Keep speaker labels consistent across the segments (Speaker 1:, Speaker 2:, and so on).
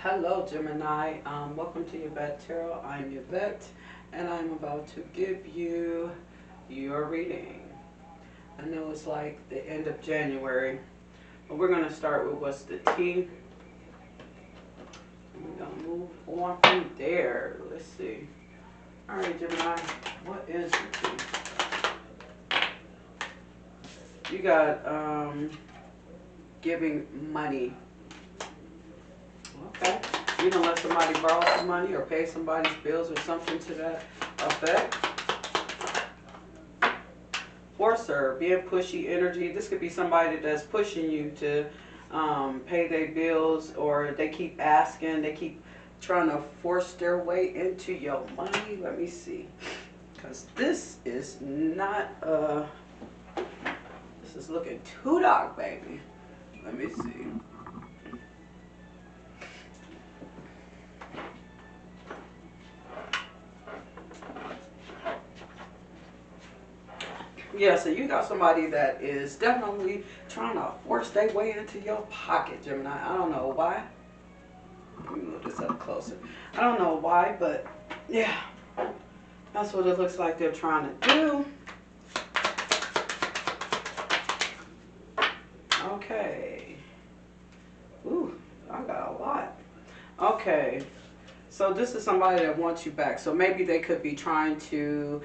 Speaker 1: Hello, Gemini. Welcome to Yvette Tarot. I'm Yvette, and I'm about to give you your reading. I know it's like the end of January, but we're going to start with what's the tea. We're going to move on from there. Let's see. All right, Gemini, what is the tea? You got giving money. Okay. You don't let somebody borrow some money or pay somebody's bills or something to that effect. Forcer, being pushy energy. This could be somebody that's pushing you to pay their bills, or they keep asking, they keep trying to force their way into your money. Let me see. Because this is not, this is looking too dark, baby. Let me see. Yeah, so you got somebody that is definitely trying to force their way into your pocket, Gemini. I don't know why. Let me move this up closer. I don't know why, but yeah, that's what it looks like they're trying to do. Okay. Ooh, I got a lot. Okay. So this is somebody that wants you back. So maybe they could be trying to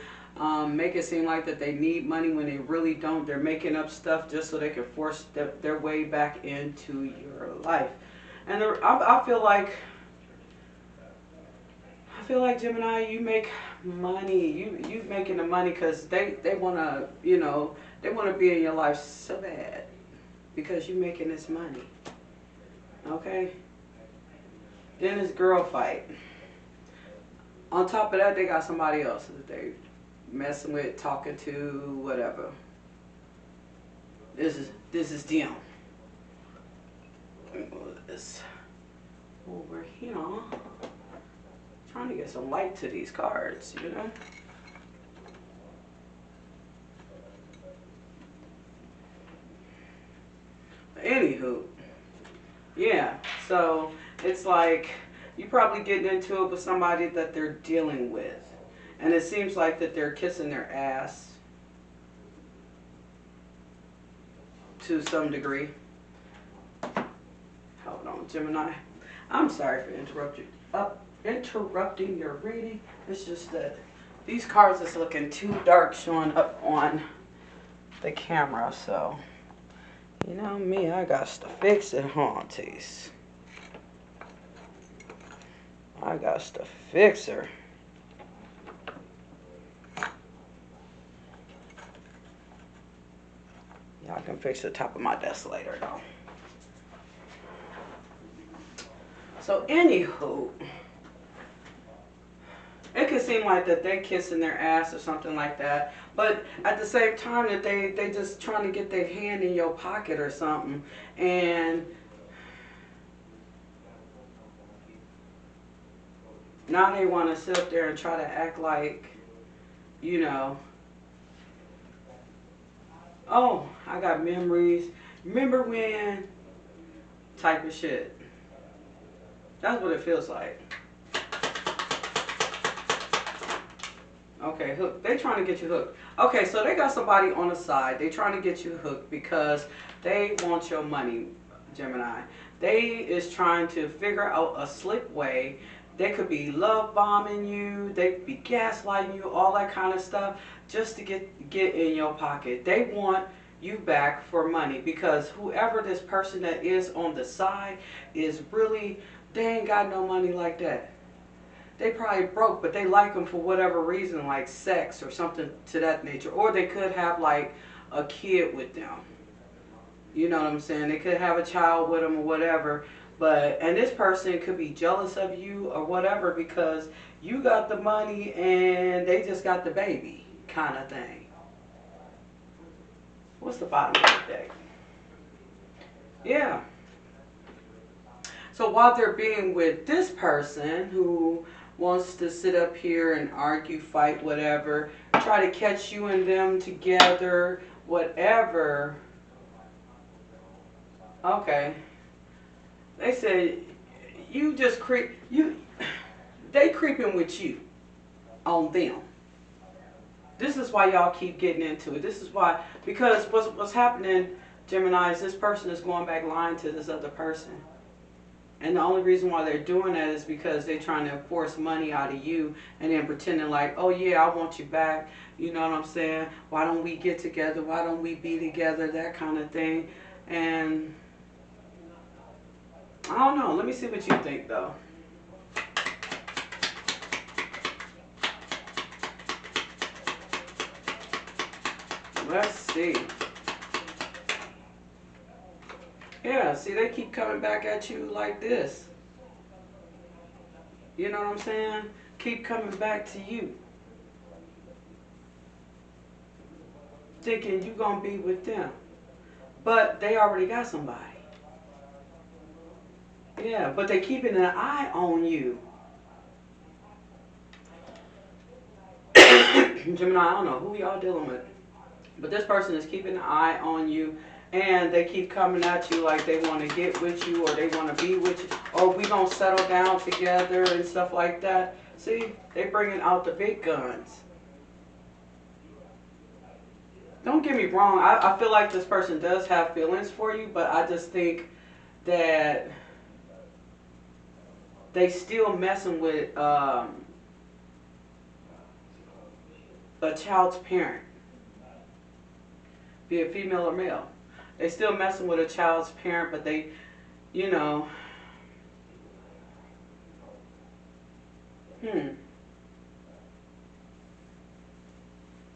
Speaker 1: make it seem like that they need money when they really don't. They're making up stuff just so they can force their way back into your life. And I feel like Gemini, you make money. You making the money because they wanna they wanna be in your life so bad because you making this money. Okay. Then it's girl fight. On top of that, they got somebody else that they messing with, talking to, whatever. This is them. Let me move this over here. Trying to get some light to these cards, you know. Anywho, yeah. So it's like you probably getting into it with somebody that they're dealing with. And it seems like that they're kissing their ass to some degree. Hold on, Gemini. I'm sorry for interrupting your reading. It's just that these cards is looking too dark showing up on the camera. So, you know me, I got to fix it, haunties. I got to fix her. Y'all can fix the top of my desk later, though. So, anywho, it could seem like that they kissing their ass or something like that, but at the same time that they just trying to get their hand in your pocket or something, and now they want to sit up there and try to act like, you know, oh, I got memories. Remember when? Type of shit. That's what it feels like. Okay, hook. They trying to get you hooked. Okay, so they got somebody on the side. They trying to get you hooked because they want your money, Gemini. They is trying to figure out a slick way. They could be love bombing you. They could be gaslighting you, all that kind of stuff, just to get in your pocket. They want you back for money because whoever this person that is on the side is really, they ain't got no money like that. They probably broke, but they like them for whatever reason, like sex or something to that nature. Or they could have like a kid with them. You know what I'm saying? They could have a child with them or whatever. And this person could be jealous of you or whatever because you got the money and they just got the baby kind of thing. What's the bottom of the deck? Yeah. So while they're being with this person who wants to sit up here and argue, fight, whatever, try to catch you and them together, whatever. Okay. They said you just they creeping with you on them. This is why y'all keep getting into it. This is why, because what's happening, Gemini, is this person is going back lying to this other person. And the only reason why they're doing that is because they're trying to force money out of you and then pretending like, oh yeah, I want you back. You know what I'm saying? Why don't we get together? Why don't we be together? That kind of thing. And I don't know. Let me see what you think though. Let's see. Yeah, see, they keep coming back at you like this. You know what I'm saying? Keep coming back to you. Thinking you're going to be with them. But they already got somebody. Yeah, but they keeping an eye on you. Gemini, I don't know who y'all dealing with. But this person is keeping an eye on you. And they keep coming at you like they want to get with you or they want to be with you. Or we going to settle down together and stuff like that. See, they bringing out the big guns. Don't get me wrong. I feel like this person does have feelings for you. But I just think that they still messing with a child's parent. Be it female or male. They still messing with a child's parent, but they, you know,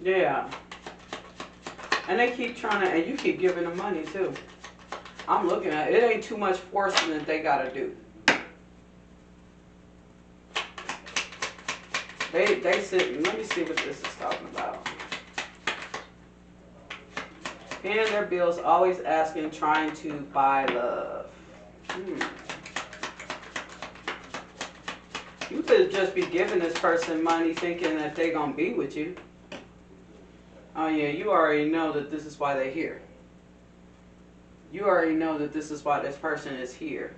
Speaker 1: yeah. And they keep trying to, and you keep giving them money too. I'm looking at it. It ain't too much forcing that they gotta do. They sit. Let me see what this is talking about. Paying their bills, always asking, trying to buy love. You could just be giving this person money thinking that they're going to be with you. Oh yeah, you already know that this is why they're here. You already know that this is why this person is here.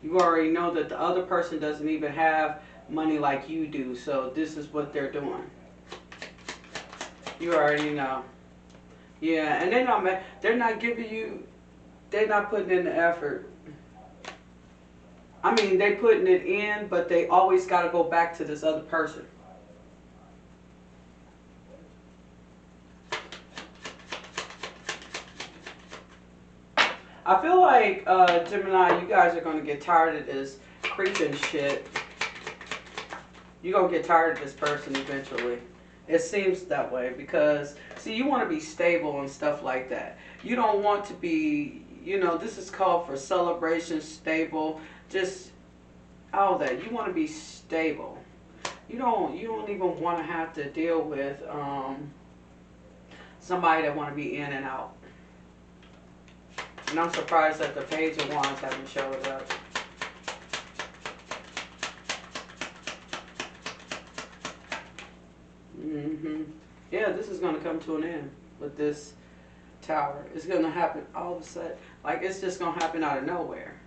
Speaker 1: You already know that the other person doesn't even have money like you do, so this is what they're doing. You already know. Yeah, and they're not giving you, they're not putting in the effort. I mean, they putting it in, but they always got to go back to this other person. I feel like, Gemini, you guys are going to get tired of this creeping shit. You're going to get tired of this person eventually. It seems that way because, see, you want to be stable and stuff like that. You don't want to be, you know, this is called for celebration, stable, just all that. You want to be stable. You don't even want to have to deal with somebody that want to be in and out. And I'm surprised that the Page of Wands haven't showed up. Yeah, this is going to come to an end with this Tower. It's going to happen all of a sudden. Like, it's just going to happen out of nowhere.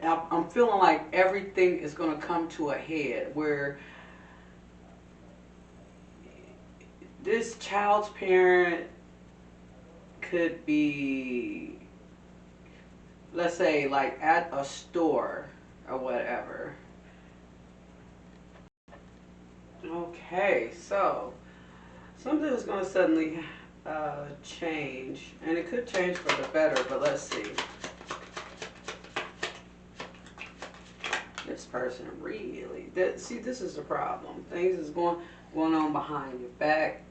Speaker 1: I'm feeling like everything is going to come to a head where this child's parent could be, let's say, like at a store or whatever. Okay, so something is going to suddenly change, and it could change for the better, but let's see. This person really, see, this is the problem. Things is going on behind your back.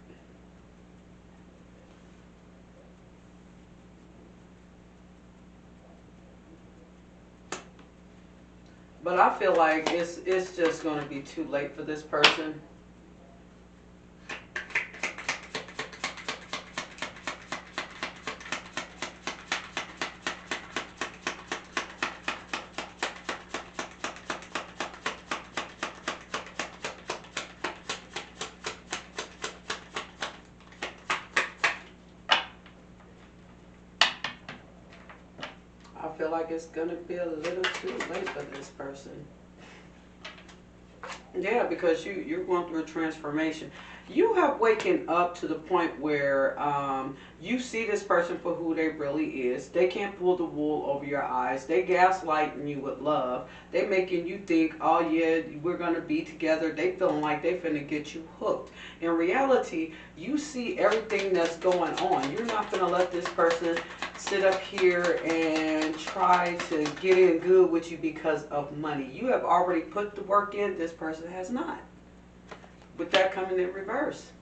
Speaker 1: But I feel like it's just going to be too late for this person. I feel like it's gonna be a little too late for this person. Yeah, because you're going through a transformation. You have waken up to the point where you see this person for who they really is. They can't pull the wool over your eyes. They gaslighting you with love. They making you think, oh yeah, we're gonna be together. They feeling like they finna get you hooked. In reality, you see everything that's going on. You're not gonna let this person sit up here and try to get in good with you because of money. You have already put the work in. This person has not. With that coming in reverse.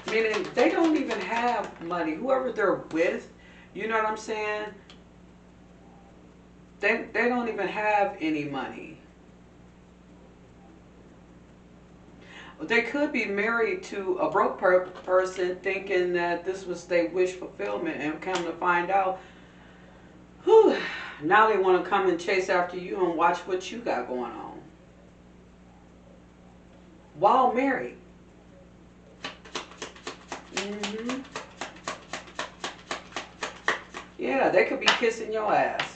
Speaker 1: Meaning they don't even have money. Whoever they're with, you know what I'm saying? They don't even have any money. They could be married to a broke person thinking that this was their wish fulfillment, and come to find out, whew, now they want to come and chase after you and watch what you got going on. While married. Yeah, they could be kissing your ass.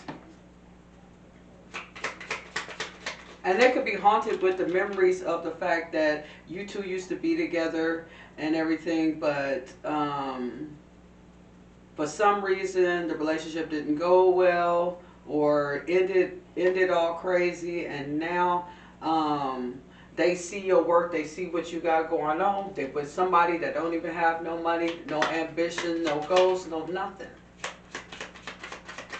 Speaker 1: And they could be haunted with the memories of the fact that you two used to be together and everything, but for some reason the relationship didn't go well or ended all crazy, and now they see your work, they see what you got going on. They with somebody that don't even have no money, no ambition, no goals, no nothing.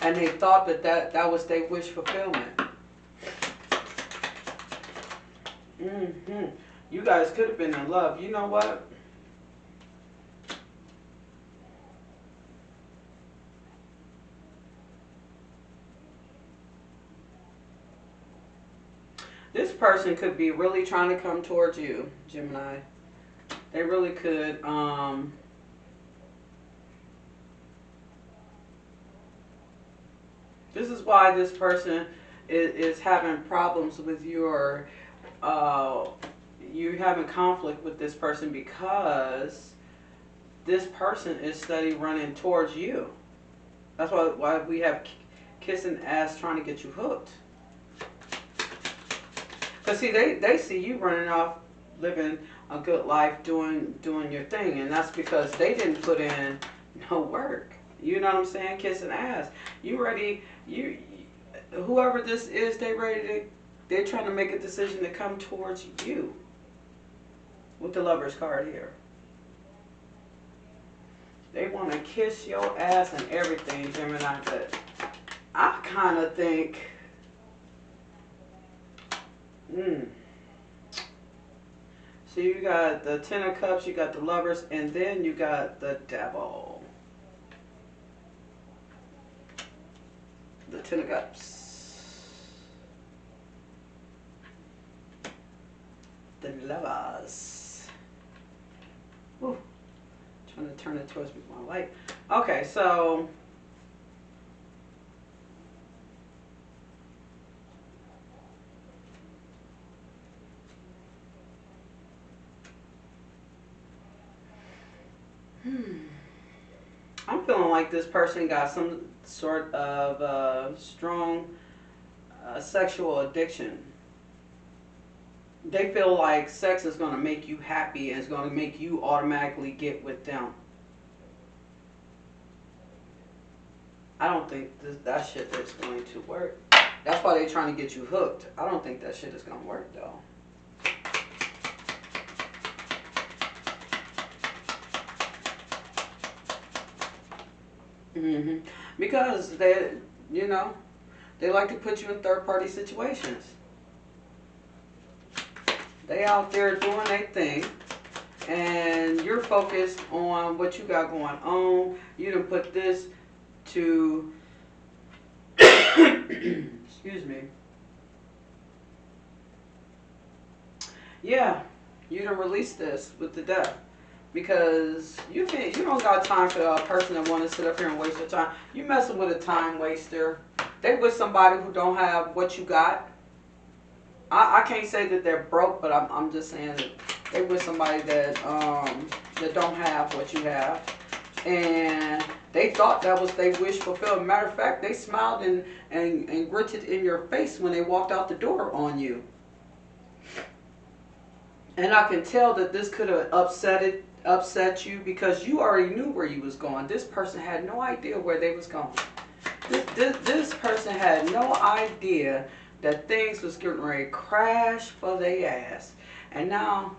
Speaker 1: And they thought that was their wish fulfillment. You guys could have been in love. You know what? This person could be really trying to come towards you, Gemini. They really could. This is why this person is having problems with your, you're having conflict with this person, because this person is steady running towards you. That's why we have kissing ass trying to get you hooked. Because see, they see you running off, living a good life, doing your thing, and that's because they didn't put in no work. You know what I'm saying? Kissing ass. You ready? Whoever this is, they're trying to make a decision to come towards you. With the Lover's card here, they want to kiss your ass and everything, Gemini. But I kind of think. So you got the Ten of Cups, you got the Lovers, and then you got the Devil. The Ten of Cups. The Lovers. Whew. Trying to turn it towards my light. Okay, so I'm feeling like this person got some sort of strong sexual addiction. They feel like sex is going to make you happy and it's going to make you automatically get with them. I don't think that shit is going to work. That's why they're trying to get you hooked. I don't think that shit is going to work though. Because they like to put you in third-party situations. They out there doing their thing, and you're focused on what you got going on. You done put this to, excuse me. Yeah, you done release this with the Death. Because you don't got time for a person that want to sit up here and waste your time. You messing with a time waster. They with somebody who don't have what you got. I can't say that they're broke, but I'm just saying that they with somebody that don't have what you have, and They thought that was their wish fulfilled. Matter of fact, they smiled and gritted in your face when they walked out the door on you. And I can tell that this could have upset you because you already knew where you was going. This person had no idea where they was going. This person had no idea that things was getting ready to crash for their ass. And now,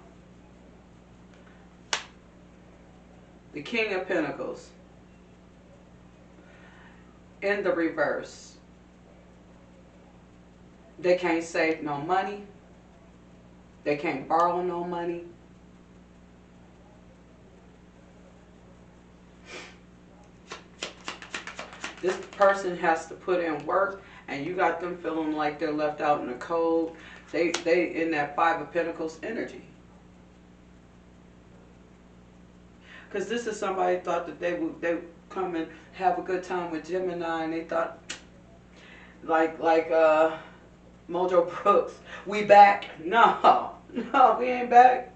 Speaker 1: the King of Pentacles in the reverse. They can't save no money. They can't borrow no money. This person has to put in work, and you got them feeling like they're left out in the cold. They in that Five of Pentacles energy. Because this is somebody thought that they would come and have a good time with Gemini, and they thought, like Mojo Brooks, we back? No, we ain't back.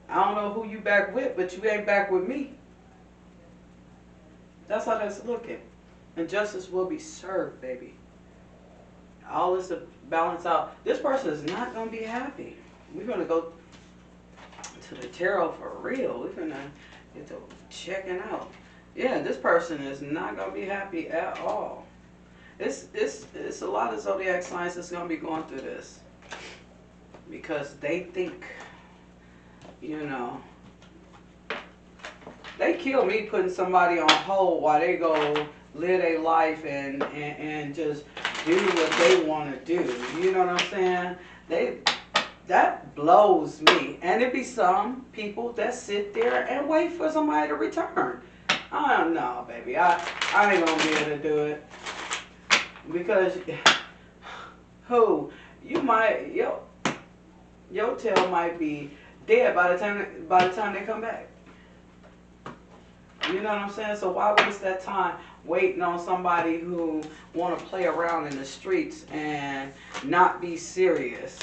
Speaker 1: I don't know who you back with, but you ain't back with me. That's how that's looking. And justice will be served, baby. All this to balance out. This person is not going to be happy. We're going to go to the tarot for real. We're going to get to checking out. Yeah, this person is not going to be happy at all. It's a lot of zodiac signs that's going to be going through this. Because they think, you know, they kill me putting somebody on hold while they go live their life and just do what they want to do. You know what I'm saying? That blows me. And it be some people that sit there and wait for somebody to return. I don't know, baby. I ain't gonna be able to do it. Because you might your tail might be dead by the time they come back. You know what I'm saying? So why waste that time waiting on somebody who want to play around in the streets and not be serious?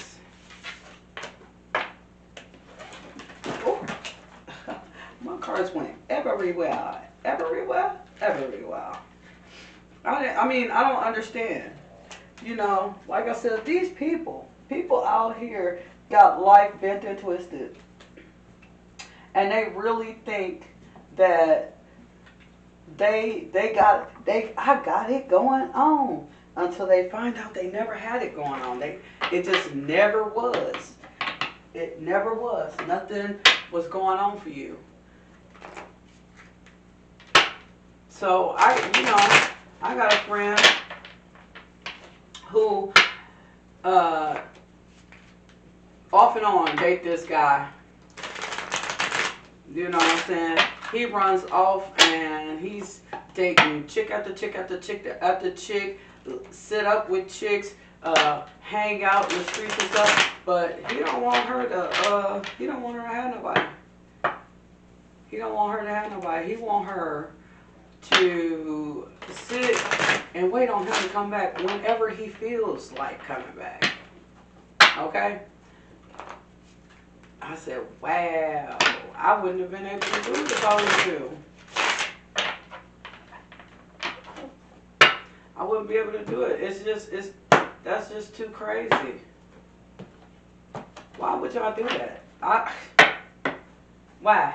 Speaker 1: Oh, my cards went everywhere. I mean, I don't understand. You know, like I said, these people out here got life bent and twisted. And they really think that I got it going on, until they find out they never had it going on. It just never was. It never was. Nothing was going on for you. So I got a friend who off and on date this guy. You know what I'm saying? He runs off and he's dating chick after chick after chick after chick, sit up with chicks, hang out in the streets and stuff, but he don't want her to have nobody. He don't want her to have nobody. He want her to sit and wait on him to come back whenever he feels like coming back. Okay? I said, wow, I wouldn't have been able to do it if I was you. I wouldn't be able to do it. That's just too crazy. Why would y'all do that? Why?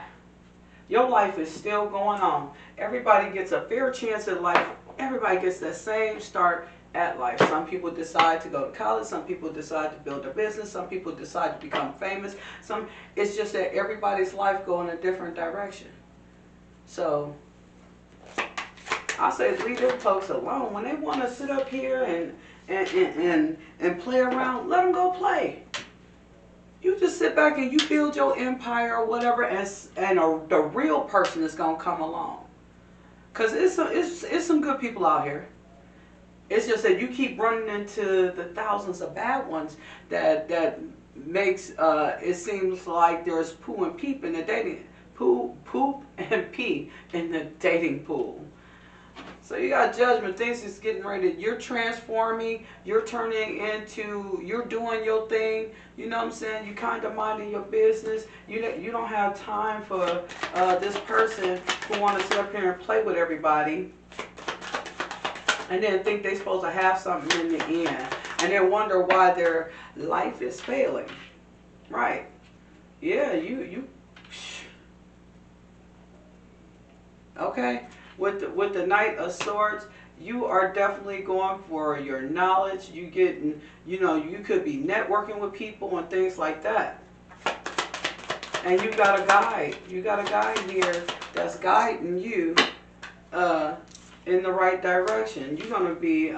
Speaker 1: Your life is still going on. Everybody gets a fair chance at life. Everybody gets the same start at life. Some people decide to go to college. Some people decide to build a business. Some people decide to become famous. It's just that everybody's life go in a different direction. So I say leave them folks alone. When they want to sit up here and play around, let them go play. You just sit back and you build your empire or whatever, and the real person is gonna come along. Cause it's some good people out here. It's just that you keep running into the thousands of bad ones that makes it seems like there's poo and peep in the dating poop and pee in the dating pool. So you got judgment. Things is getting ready. You're transforming. You're turning into. You're doing your thing. You know what I'm saying? You kind of minding your business. You don't have time for this person who want to sit up here and play with everybody, and then think they're supposed to have something in the end, and then wonder why their life is failing. Right? Yeah. You. Okay. With the Knight of Swords, you are definitely going for your knowledge. You getting, you could be networking with people and things like that. And you got a guide. You got a guide here that's guiding you in the right direction. You're going to be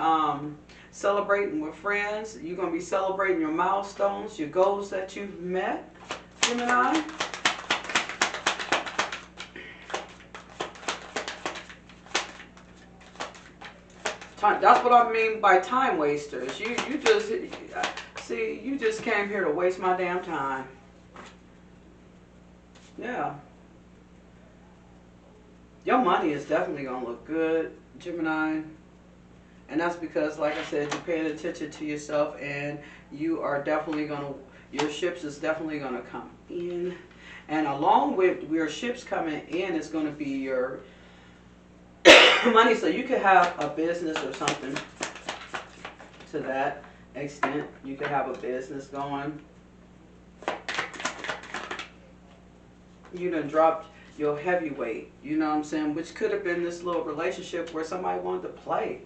Speaker 1: celebrating with friends. You're going to be celebrating your milestones, your goals that you've met, Gemini. That's what I mean by time wasters. You just see, you just came here to waste my damn time. Yeah. Your money is definitely gonna look good, Gemini. And that's because, like I said, you're paying attention to yourself, and you are definitely gonna, your ships is definitely gonna come in. And along with your ships coming in is gonna be your money, so you could have a business or something to that extent. You could have a business going. You done dropped your heavyweight, you know what I'm saying, which could have been this little relationship where somebody wanted to play.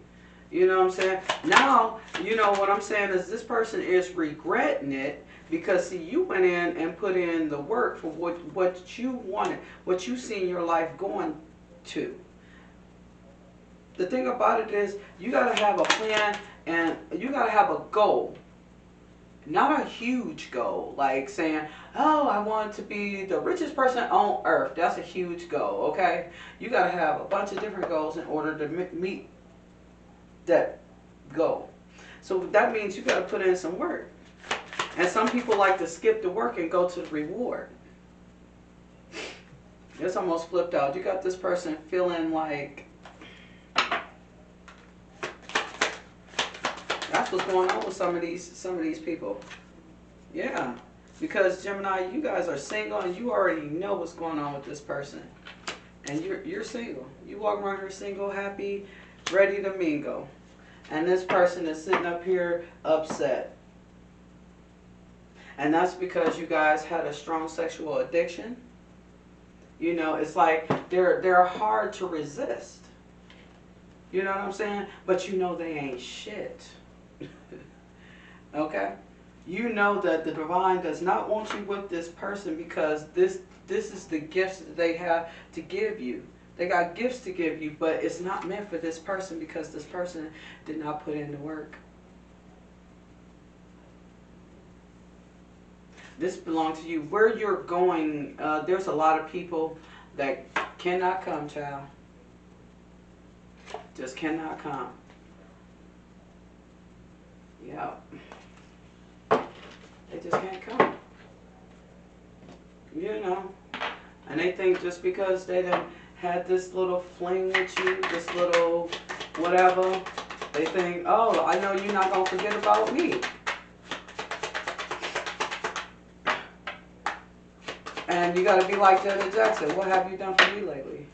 Speaker 1: You know what I'm saying? Now, what I'm saying is this person is regretting it because, see, you went in and put in the work for what you wanted, what you seen your life going to. The thing about it is you got to have a plan and you got to have a goal. Not a huge goal, like saying, oh, I want to be the richest person on earth. That's a huge goal, okay? You got to have a bunch of different goals in order to meet that goal. So that means you got to put in some work. And some people like to skip the work and go to the reward. It's almost flipped out. You got this person feeling like, that's what's going on with some of these people. Yeah. Because Gemini, you guys are single and you already know what's going on with this person. And you're single. You walk around here single, happy, ready to mingle. And this person is sitting up here upset. And that's because you guys had a strong sexual addiction. It's like they're hard to resist. You know what I'm saying? But they ain't shit. Okay? You know that the divine does not want you with this person because this is the gifts that they have to give you. They got gifts to give you, but it's not meant for this person because this person did not put in the work. This belongs to you. Where you're going, there's a lot of people that cannot come, child. Just cannot come. Yeah. They just can't come. And they think just because they done had this little fling with you, this little whatever, they think, oh, I know you're not going to forget about me. And you got to be like Janet Jackson. What have you done for me lately?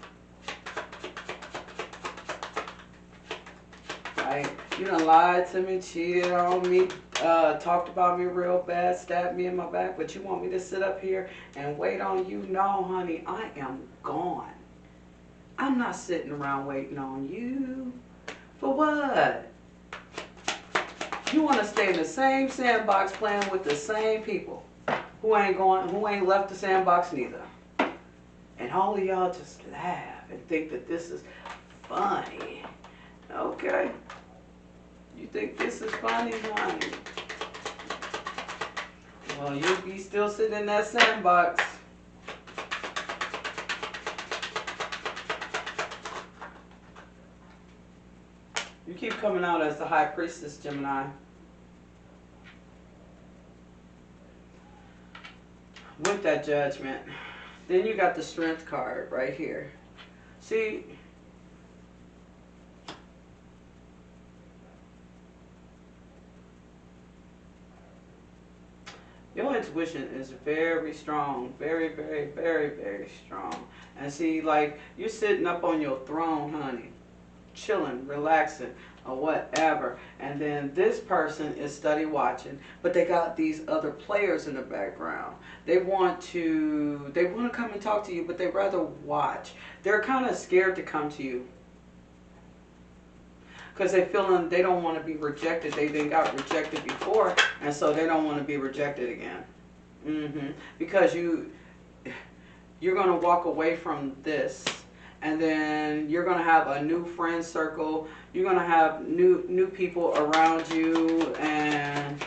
Speaker 1: Right? You done lied to me, cheated on me, talked about me real bad, stabbed me in my back, but you want me to sit up here and wait on you? No, honey, I am gone. I'm not sitting around waiting on you. For what? You want to stay in the same sandbox playing with the same people who ain't left the sandbox neither. And all of y'all just laugh and think that this is funny. Okay. You think this is funny, honey? Well, you'll be still sitting in that sandbox. You keep coming out as the High Priestess, Gemini. With that Judgment. Then you got the Strength card right here. See, Your intuition is very strong, very, very, very, very strong. And see, like, you're sitting up on your throne, honey, chilling, relaxing, or whatever. And then this person is study watching, but they got these other players in the background. They want to come and talk to you, but they rather watch. They're kind of scared to come to you because they don't want to be rejected. They got rejected before, and so they don't want to be rejected again. Because you're going to walk away from this, and then you're going to have a new friend circle. You're going to have new people around you, and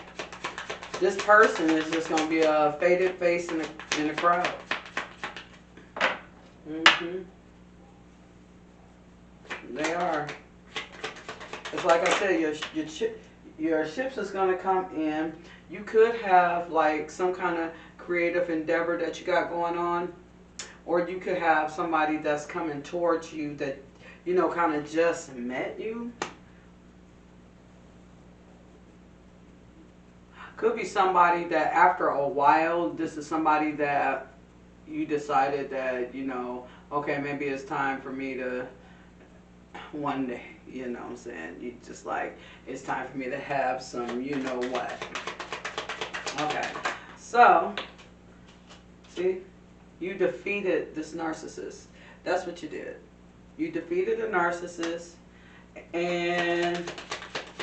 Speaker 1: this person is just going to be a faded face in the crowd. They are. It's like I said, your ships is going to come in. You could have like some kind of creative endeavor that you got going on, or you could have somebody that's coming towards you that, you know, kind of just met you. Could be somebody that after a while, this is somebody that you decided that, you know, okay, maybe it's time for me to one day, you know what I'm saying? You just like, it's time for me to have some, you know what. Okay, so, see, you defeated this narcissist. That's what you did. You defeated a narcissist, and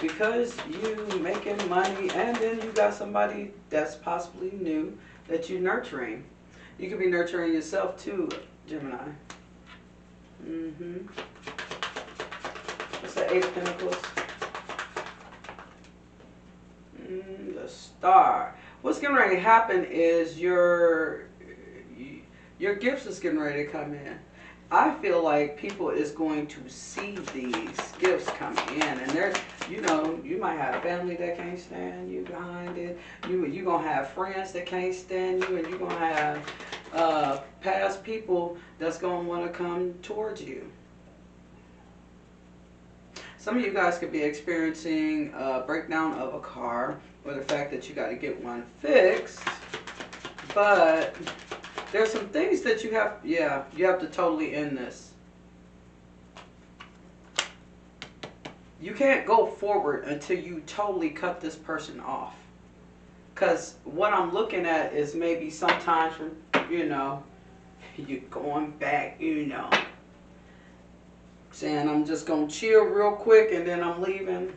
Speaker 1: because you making money, and then you got somebody that's possibly new that you're nurturing. You could be nurturing yourself too, Gemini. What's the Eight of Pentacles? The Star. What's getting ready to happen is your gifts is getting ready to come in. I feel like people is going to see these gifts come in, and there's, you know, you might have family that can't stand you behind it. You gonna have friends that can't stand you, and you gonna have past people that's gonna want to come towards you. Some of you guys could be experiencing a breakdown of a car, or the fact that you got to get one fixed. But there's some things that you have, you have to totally end this. You can't go forward until you totally cut this person off. Because what I'm looking at is maybe sometimes, you know, you're going back, you know, saying I'm just going to chill real quick and then I'm leaving.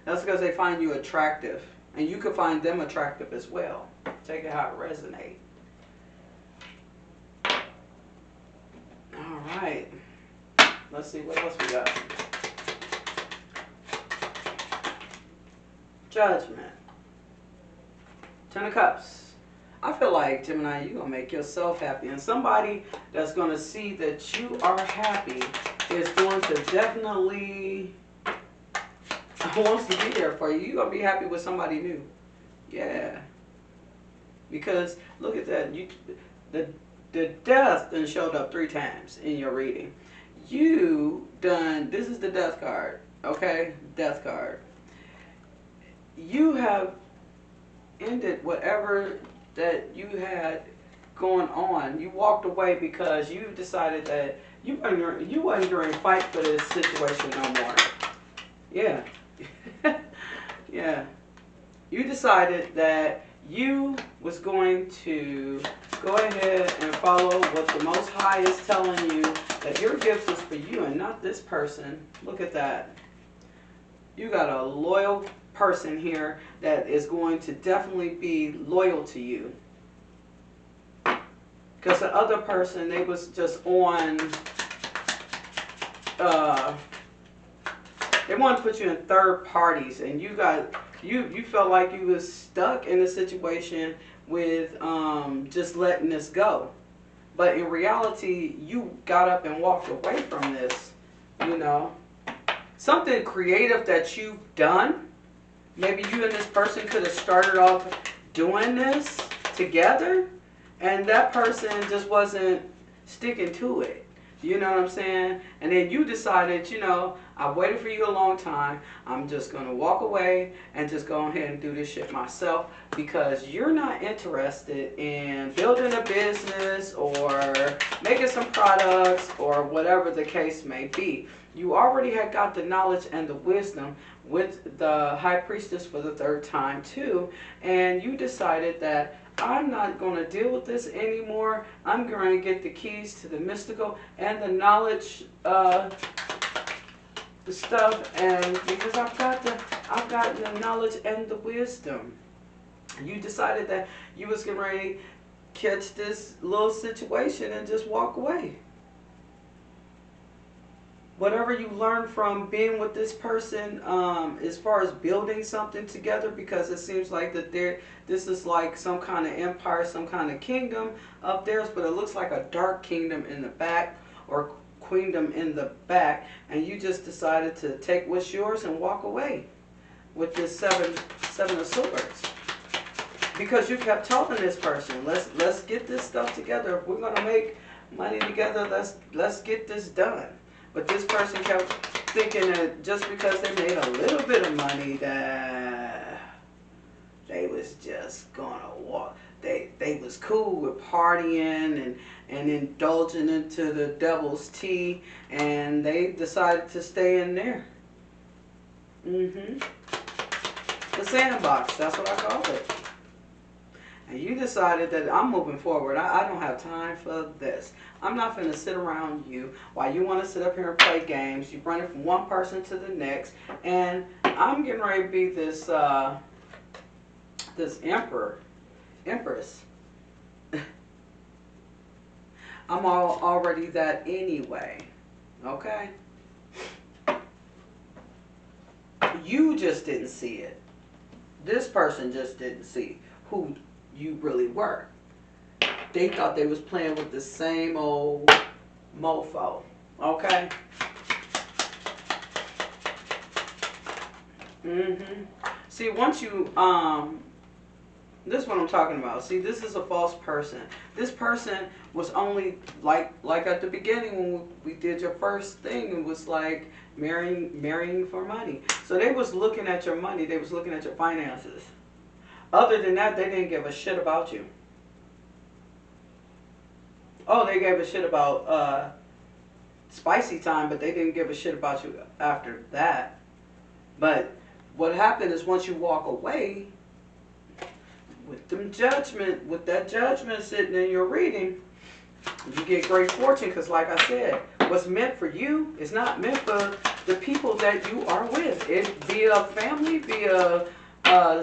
Speaker 1: That's because they find you attractive. And you can find them attractive as well. Take it how it resonates. All right. Let's see what else we got. Judgment. Ten of Cups. I feel like, Gemini, you're going to make yourself happy. And somebody that's going to see that you are happy is going to definitely wants to be there for you. You're going to be happy with somebody new. Yeah. Because, look at that. The death done showed up 3 times in your reading. This is the death card. Okay? Death card. You have ended whatever that you had going on. You walked away because you decided that you wasn't going to fight for this situation no more. Yeah. Yeah. You decided that you was going to go ahead and follow what the Most High is telling you, that your gift is for you and not this person. Look at that. You got a loyal person here that is going to definitely be loyal to you. Because the other person, they was just on, they wanted to put you in third parties, and you felt like you was stuck in a situation with just letting this go. But in reality, you got up and walked away from this, you know. Something creative that you've done. Maybe you and this person could have started off doing this together, and that person just wasn't sticking to it. You know what I'm saying? And then you decided, I waited for you a long time. I'm just going to walk away and just go ahead and do this shit myself because you're not interested in building a business or making some products or whatever the case may be. You already had got the knowledge and the wisdom with the high priestess for the third time too, and you decided that I'm not going to deal with this anymore. I'm going to get the keys to the mystical and the knowledge the stuff, and because I've got the knowledge and the wisdom. You decided that you was getting ready to catch this little situation and just walk away. Whatever you learn from being with this person, as far as building something together, because it seems like that this is like some kind of empire, some kind of kingdom of theirs, but it looks like a dark kingdom in the back, or queendom in the back, and you just decided to take what's yours and walk away with this seven of swords, because you kept telling this person, let's get this stuff together. If we're gonna make money together, let's get this done. But this person kept thinking that just because they made a little bit of money that they was just gonna walk. They was cool with partying and indulging into the devil's tea, and they decided to stay in there. The sandbox, that's what I called it. And you decided that I'm moving forward. I don't have time for this. I'm not going to sit around you while you want to sit up here and play games. You're running from one person to the next. And I'm getting ready to be this this empress. I'm already that anyway. Okay? You just didn't see it. This person just didn't see who you really were. They thought they was playing with the same old mofo. Okay? See, once you, this is what I'm talking about. See, this is a false person. This person was only, like at the beginning when we did your first thing, it was like marrying for money. So they was looking at your money. They was looking at your finances. Other than that, they didn't give a shit about you. Oh, they gave a shit about spicy time, but they didn't give a shit about you after that. But what happened is once you walk away, with that judgment sitting in your reading, you get great fortune, because like I said, what's meant for you is not meant for the people that you are with. It be a family, be a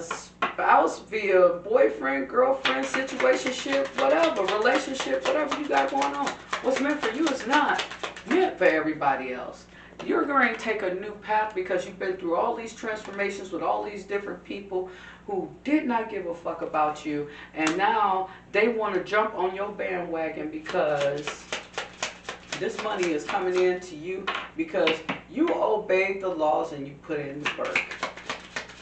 Speaker 1: spouse, be a boyfriend, girlfriend, situationship, whatever, relationship, whatever you got going on. What's meant for you is not meant for everybody else. You're going to take a new path because you've been through all these transformations with all these different people who did not give a fuck about you, and now they want to jump on your bandwagon because this money is coming in to you because you obeyed the laws and you put in the work.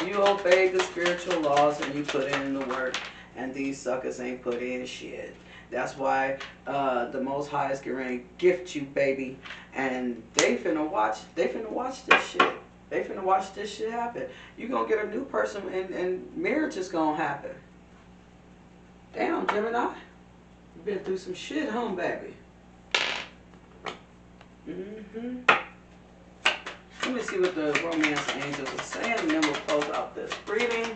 Speaker 1: You obeyed the spiritual laws and you put in the work, and these suckers ain't put in shit. That's why the Most High is getting ready to gift you, baby, and they finna watch this shit. They finna watch this shit happen. You gonna get a new person, and marriage is gonna happen. Damn, Gemini, you been through some shit, huh, baby? Let me see what the romance angels are saying, and then we'll close out this reading.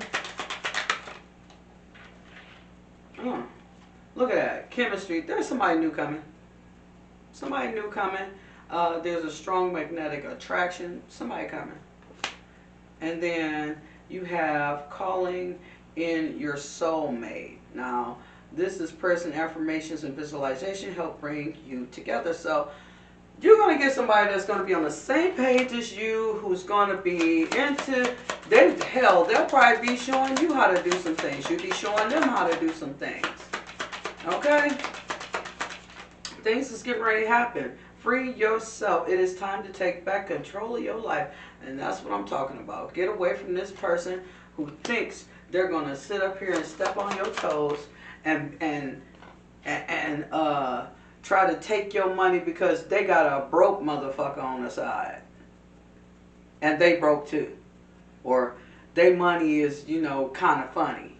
Speaker 1: Look at that. Chemistry. There's somebody new coming. Somebody new coming. There's a strong magnetic attraction. Somebody coming. And then you have calling in your soulmate. Now, this is present affirmations and visualization help bring you together. So, you're going to get somebody that's going to be on the same page as you, who's going to be into, they'll probably be showing you how to do some things. You'll be showing them how to do some things. Okay? Things is getting ready to happen. Free yourself. It is time to take back control of your life. And that's what I'm talking about. Get away from this person who thinks they're going to sit up here and step on your toes and try to take your money because they got a broke motherfucker on the side. And they broke too. Or their money is, you know, kind of funny.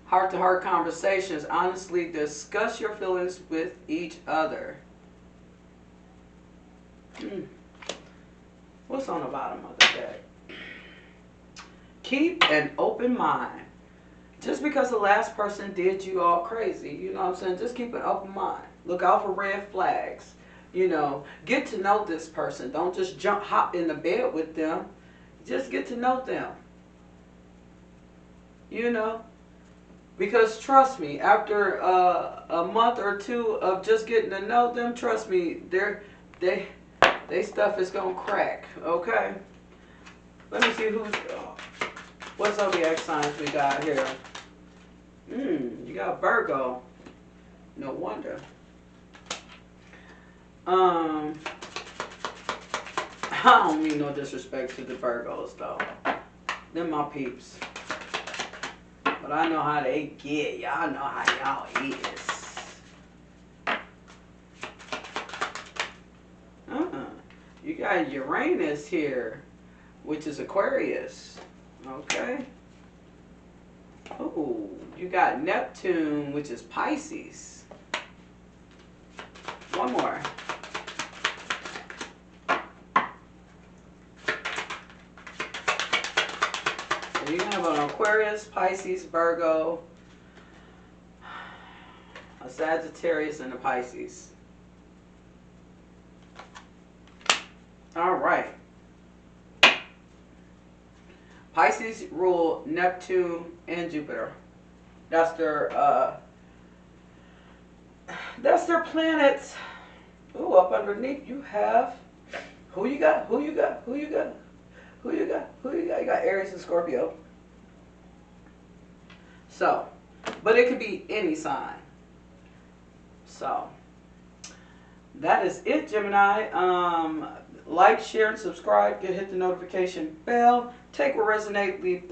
Speaker 1: Heart-to-heart conversations. Honestly discuss your feelings with each other. What's on the bottom of the deck? Keep an open mind. Just because the last person did you all crazy, you know what I'm saying? Just keep an open mind. Look out for red flags. You know, get to know this person. Don't just hop in the bed with them. Just get to know them. You know? Because trust me, after a month or two of just getting to know them, trust me, they stuff is gonna crack. Okay. Let me see what zodiac signs we got here. You got Virgo. No wonder. I don't mean no disrespect to the Virgos though. They're my peeps. But I know how they get. Y'all know how y'all is. You got Uranus here, which is Aquarius. Okay. Oh, you got Neptune, which is Pisces. One more. So you have an Aquarius, Pisces, Virgo, a Sagittarius, and a Pisces. All right. Pisces rule Neptune and Jupiter. That's their planets. Ooh, up underneath you have who you got? Who you got? Who you got? Who you got? Who you got? You got Aries and Scorpio. So, but it could be any sign. So, that is it, Gemini. Like, share, and subscribe. Hit the notification bell. Take what resonates, leave the